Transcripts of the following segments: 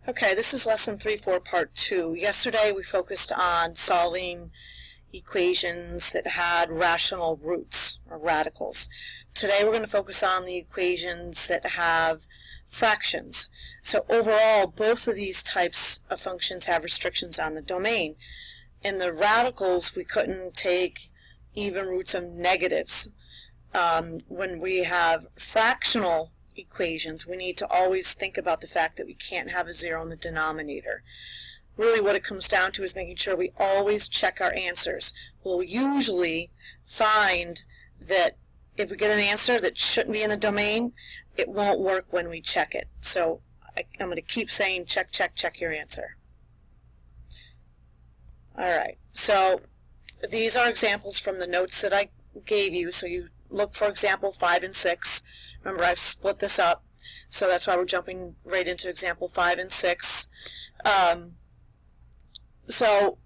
Okay, this is lesson 3-4, part 2. Yesterday we focused on solving equations that had rational roots, or radicals. Today we're going to focus on the equations that have fractions. So overall, both of these types of functions have restrictions on the domain. In the radicals, we couldn't take even roots of negatives. When we have fractional equations, we need to always think about the fact that we can't have a zero in the denominator. Really what it comes down to is making sure we always check our answers. We'll usually find that if we get an answer that shouldn't be in the domain, it won't work when we check it. So I'm going to keep saying check, check, check your answer. Alright, so these are examples from the notes that I gave you. So you look for example 5 and 6. Remember, I've split this up, so that's why we're jumping right into example 5 and 6. So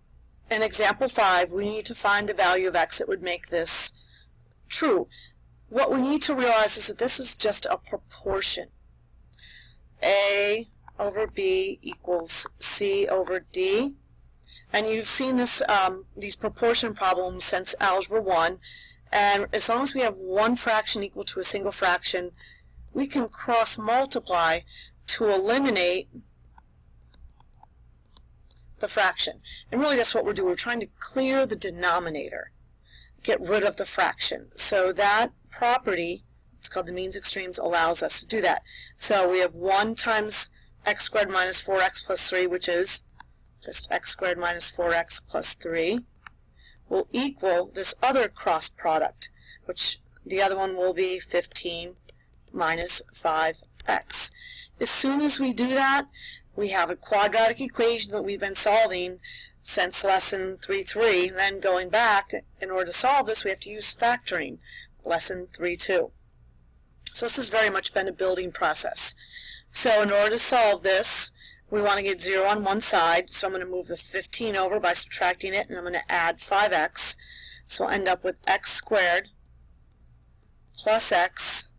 in example 5, we need to find the value of x that would make this true. What we need to realize is that this is just a proportion. A over B equals C over D. And you've seen this, these proportion problems since Algebra 1. And as long as we have one fraction equal to a single fraction, we can cross multiply to eliminate the fraction. And really that's what we're doing. We're trying to clear the denominator, get rid of the fraction. So that property, it's called the means extremes, allows us to do that. So we have 1 times x squared minus 4x plus 3, which is just x squared minus 4x plus 3. Will equal this other cross product, which the other one will be 15 minus 5x. As soon as we do that, we have a quadratic equation that we've been solving since lesson 3.3. And then going back, in order to solve this, we have to use factoring, lesson 3.2. So this has very much been a building process. So in order to solve this, we want to get 0 on one side, so I'm going to move the 15 over by subtracting it, and I'm going to add 5x. So I'll end up with x squared plus x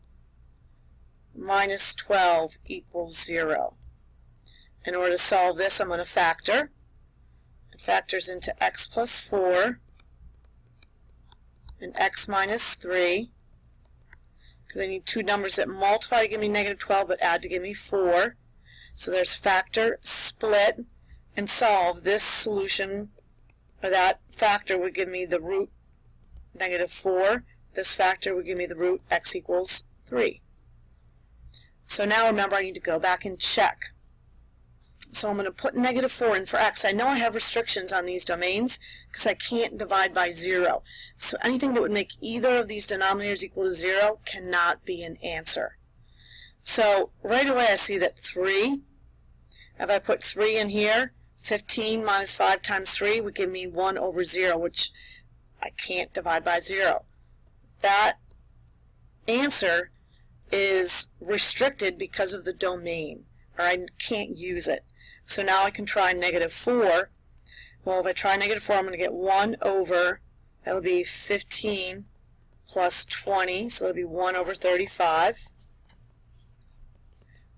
minus 12 equals 0. In order to solve this, I'm going to factor. It factors into x plus 4 and x minus 3, because I need two numbers that multiply to give me negative 12 but add to give me 4. So there's factor, split, and solve. This solution, or that factor, would give me the root negative 4. This factor would give me the root x equals 3. So now remember, I need to go back and check. So I'm going to put negative 4 in for x. I know I have restrictions on these domains because I can't divide by 0. So anything that would make either of these denominators equal to 0 cannot be an answer. So right away I see that 3, if I put 3 in here, 15 minus 5 times 3 would give me 1 over 0, which I can't divide by 0. That answer is restricted because of the domain, or I can't use it. So now I can try negative 4. Well, if I try negative 4, I'm going to get 1 over, that would be 15 plus 20, so that would be 1 over 35.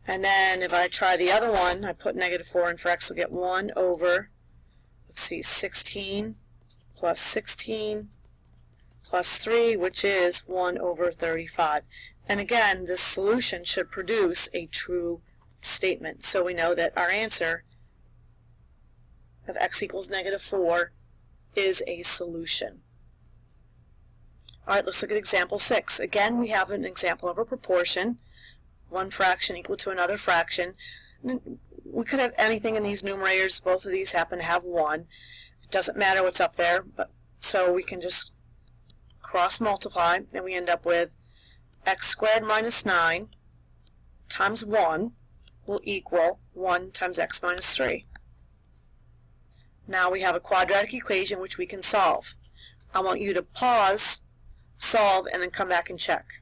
And then if I try the other one, I put negative 4 in for x, I'll get 1 over, let's see, 16 plus 16 plus 3, which is 1 over 35. And again, this solution should produce a true statement. So we know that our answer of x equals negative 4 is a solution. Alright, let's look at example 6. Again, we have an example of a proportion. One fraction equal to another fraction. We could have anything in these numerators. Both of these happen to have 1. It doesn't matter what's up there, but so we can just cross multiply, and we end up with x squared minus 9 times 1 will equal 1 times x minus 3. Now we have a quadratic equation which we can solve. I want you to pause, solve, and then come back and check.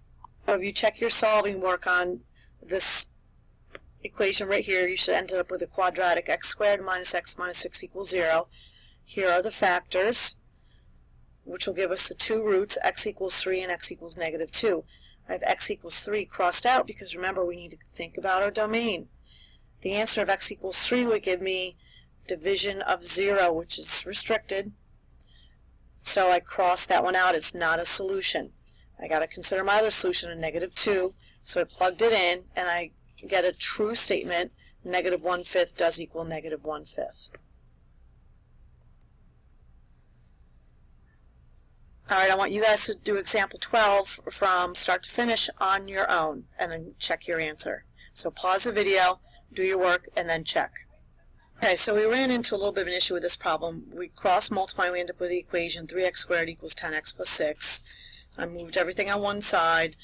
So if you check your solving work on this equation right here, you should end up with a quadratic x squared minus x minus 6 equals 0. Here are the factors, which will give us the two roots, x equals 3 and x equals negative 2. I have x equals 3 crossed out because remember we need to think about our domain. the answer of x equals 3 would give me division of 0, which is restricted. So I crossed that one out. It's not a solution. I got to consider my other solution of negative 2. So I plugged it in, and I get a true statement. Negative 1/5 does equal negative 1/5. All right, I want you guys to do example 12 from start to finish on your own, and then check your answer. So pause the video, do your work, and then check. Okay, so we ran into a little bit of an issue with this problem. We cross multiply, and we end up with the equation 3x squared equals 10x plus 6. I moved everything on one side,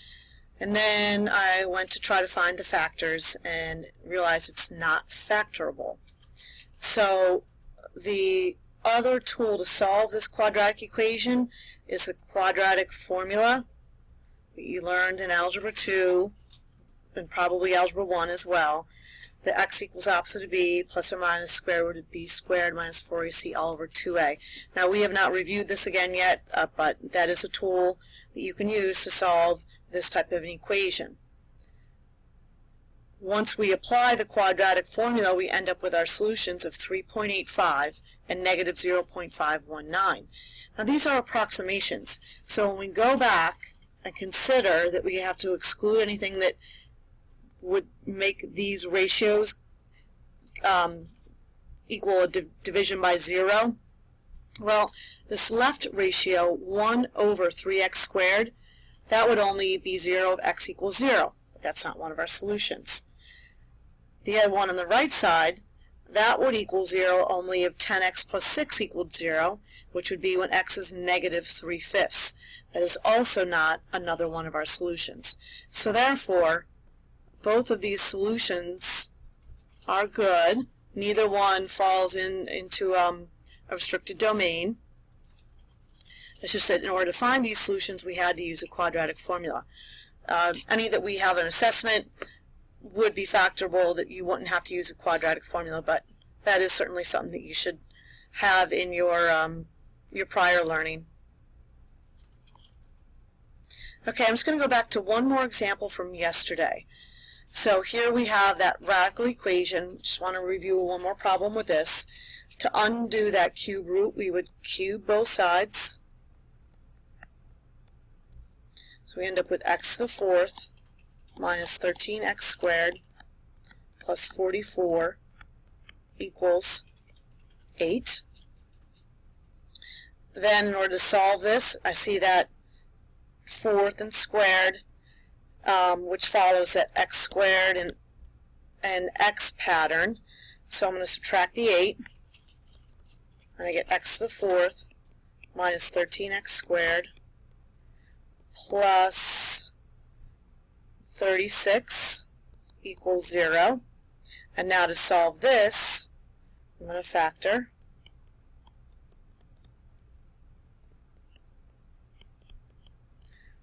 and then I went to try to find the factors and realized it's not factorable. So the other tool to solve this quadratic equation is the quadratic formula that you learned in Algebra 2 and probably Algebra 1 as well. The x equals opposite of b plus or minus square root of b squared minus 4ac all over 2a. Now we have not reviewed this again yet, but that is a tool that you can use to solve this type of an equation. Once we apply the quadratic formula, we end up with our solutions of 3.85 and negative 0.519. Now these are approximations, so when we go back and consider that we have to exclude anything that would make these ratios equal a division by 0, well, this left ratio, 1 over 3x squared, that would only be 0 if x equals 0, but that's not one of our solutions. The other one on the right side, that would equal 0 only if 10x plus 6 equaled 0, which would be when x is negative 3/5. That is also not another one of our solutions. So therefore, both of these solutions are good. Neither one falls into a restricted domain. It's just that in order to find these solutions, we had to use a quadratic formula. Any that we have an assessment would be factorable, that you wouldn't have to use a quadratic formula, but that is certainly something that you should have in your prior learning. Okay, I'm just going to go back to one more example from yesterday. So here we have that radical equation. Just want to review one more problem with this. To undo that cube root, we would cube both sides. So we end up with x to the 4th minus 13x squared plus 44 equals 8. Then in order to solve this, I see that 4th and squared, which follows that x squared and x pattern. So I'm going to subtract the 8, and I get x to the 4th minus 13x squared plus 36 equals 0. And now to solve this, I'm going to factor.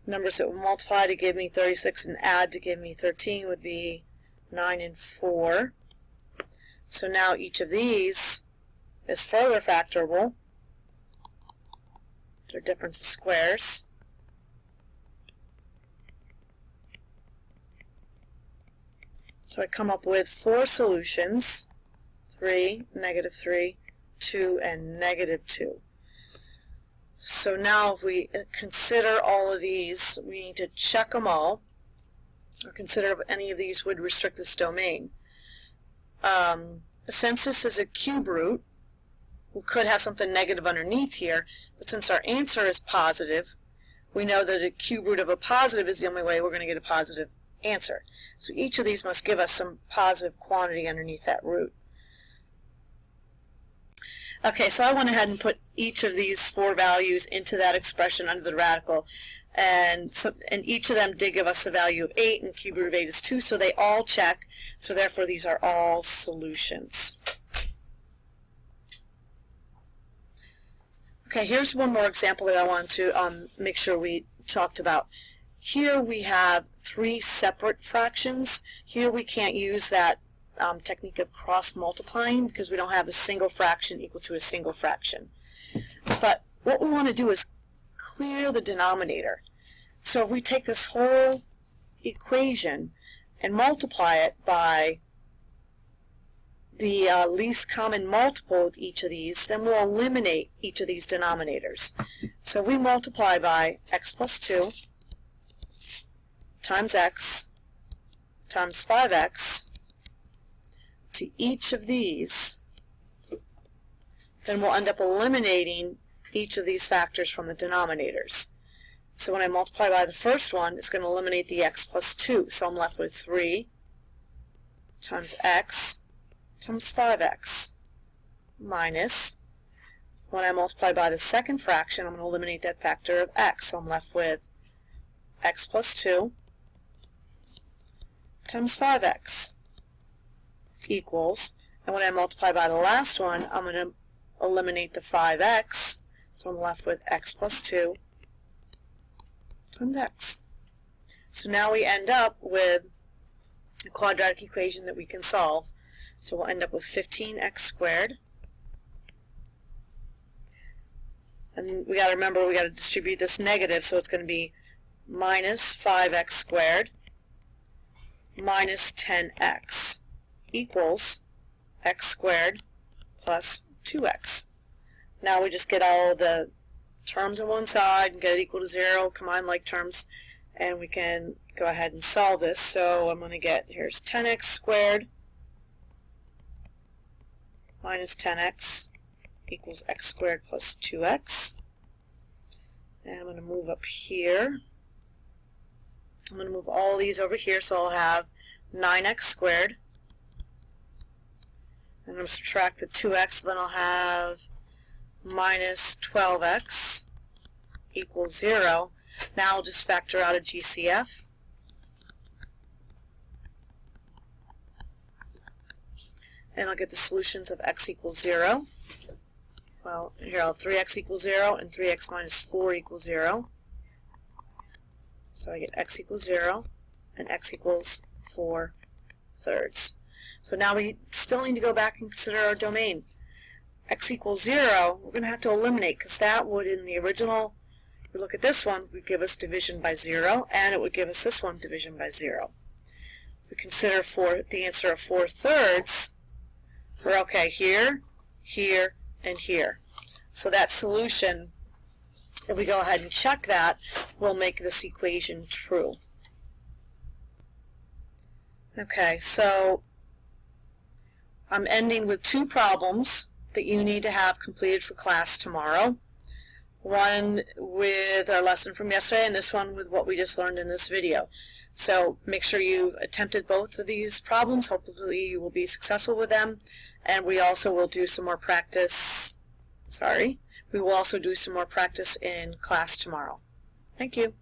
Numbers that will multiply to give me 36 and add to give me 13 would be 9 and 4. So now each of these is further factorable. They're difference of squares. So I come up with 4 solutions, 3, negative 3, 2, and negative 2. So now if we consider all of these, we need to check them all, or consider if any of these would restrict this domain. Since this is a cube root, we could have something negative underneath here, but since our answer is positive, we know that a cube root of a positive is the only way we're going to get a positive answer. So each of these must give us some positive quantity underneath that root. Okay, so I went ahead and put each of these 4 values into that expression under the radical, and each of them did give us the value of 8, and cube root of 8 is 2, so they all check, so therefore these are all solutions. Okay, here's one more example that I want to make sure we talked about. Here we have 3 separate fractions. Here we can't use that technique of cross-multiplying because we don't have a single fraction equal to a single fraction. But what we want to do is clear the denominator. So if we take this whole equation and multiply it by the least common multiple of each of these, then we'll eliminate each of these denominators. So we multiply by x plus 2 times x times 5x to each of these, then we'll end up eliminating each of these factors from the denominators. So when I multiply by the first one, it's going to eliminate the x plus 2. So I'm left with 3 times x times 5x minus, when I multiply by the second fraction, I'm going to eliminate that factor of x. So I'm left with x plus 2 times 5x equals, and when I multiply by the last one, I'm going to eliminate the 5x. So I'm left with x plus 2 times x. So now we end up with a quadratic equation that we can solve. So we'll end up with 15x squared. And we got to remember we got to distribute this negative, so it's going to be minus 5x squared minus 10x equals x squared plus 2x. Now we just get all the terms on one side and get it equal to 0, combine like terms, and we can go ahead and solve this. So I'm going to get, here's 10x squared minus 10x equals x squared plus 2x. And I'm going to move up here. I'm going to move all these over here, so I'll have 9x squared. And I'm going to subtract the 2x, then I'll have minus 12x equals 0. Now I'll just factor out a GCF. And I'll get the solutions of x equals 0. Well, here I'll have 3x equals 0 and 3x minus 4 equals 0. So I get x equals 0 and x equals 4/3. So now we still need to go back and consider our domain. X equals 0, we're going to have to eliminate, because that would, in the original, if we look at this one, would give us division by 0, and it would give us this one division by 0. If we consider the answer of 4/3, we're okay here, here, and here. So that solution, if we go ahead and check that, will make this equation true. Okay, so I'm ending with 2 problems that you need to have completed for class tomorrow. One with our lesson from yesterday, and this one with what we just learned in this video. So make sure you've attempted both of these problems. Hopefully you will be successful with them. And we also will do some more practice. We will also do some more practice in class tomorrow. Thank you.